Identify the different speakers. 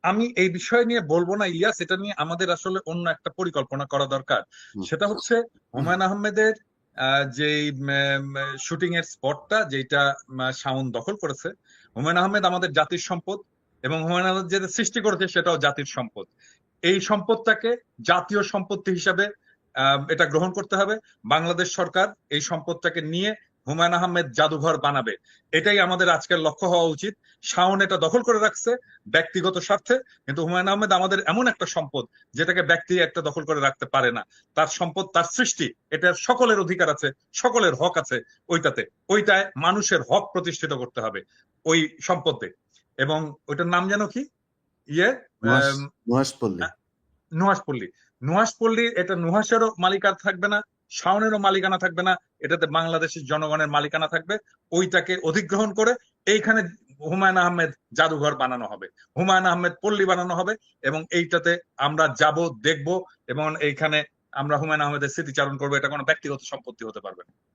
Speaker 1: আমি এই বিষয় নিয়ে বলবো না ইলিয়াস, এটা নিয়ে আমাদের আসলে অন্য একটা পরিকল্পনা করা দরকার।
Speaker 2: হুম,
Speaker 1: সেটা হচ্ছে হুমায়ুন আহমেদের যে শুটিং এর স্পটটা যেটা শাওন দখল করেছে। হুমায়ুন আহমেদ আমাদের জাতির সম্পদ, এবং হুমায়ুন আহমেদ যেটা সৃষ্টি করেছে সেটাও জাতির সম্পদ। এই সম্পদটাকে জাতীয় সম্পত্তি হিসাবে এটা গ্রহণ করতে হবে। বাংলাদেশ সরকার এই সম্পদটাকে নিয়ে হুমায়ুন আহমেদ জাদুঘর বানাবে, এটাই আমাদের আজকের লক্ষ্য হওয়া উচিত। শাওন এটা দখল করে রাখছে ব্যক্তিগত স্বার্থে, কিন্তু হুমায়ুন আহমেদ আমাদের এমন একটা সম্পদ যেটাকে ব্যক্তি একটা দখল করে রাখতে পারে না। তার সম্পদ, তার সৃষ্টি, এটা সকলের অধিকার আছে, সকলের হক আছে ওইটাতে। ওইটায় মানুষের হক প্রতিষ্ঠিত করতে হবে ওই সম্পদে। এবং ওইটার নাম যেন কি, ইয়ে
Speaker 2: নুহাশ
Speaker 1: আহ,
Speaker 2: নুহাশপল্লী।
Speaker 1: নুহাশপল্লী। নুহাশপল্লী, এটা নুহাসেরও মালিকানা থাকবে না, শাওনেরও মালিকানা থাকবে না, এটাতে বাংলাদেশের জনগণের মালিকানা থাকবে। ওইটাকে অধিগ্রহণ করে এইখানে হুমায়ুন আহমেদ জাদুঘর বানানো হবে, হুমায়ুন আহমেদ পল্লী বানানো হবে। এবং এইটাতে আমরা যাব, দেখব, এবং এইখানে আমরা হুমায়ুন আহমেদের স্মৃতিচারণ করবো। এটা কোনো ব্যক্তিগত সম্পত্তি হতে পারবে না।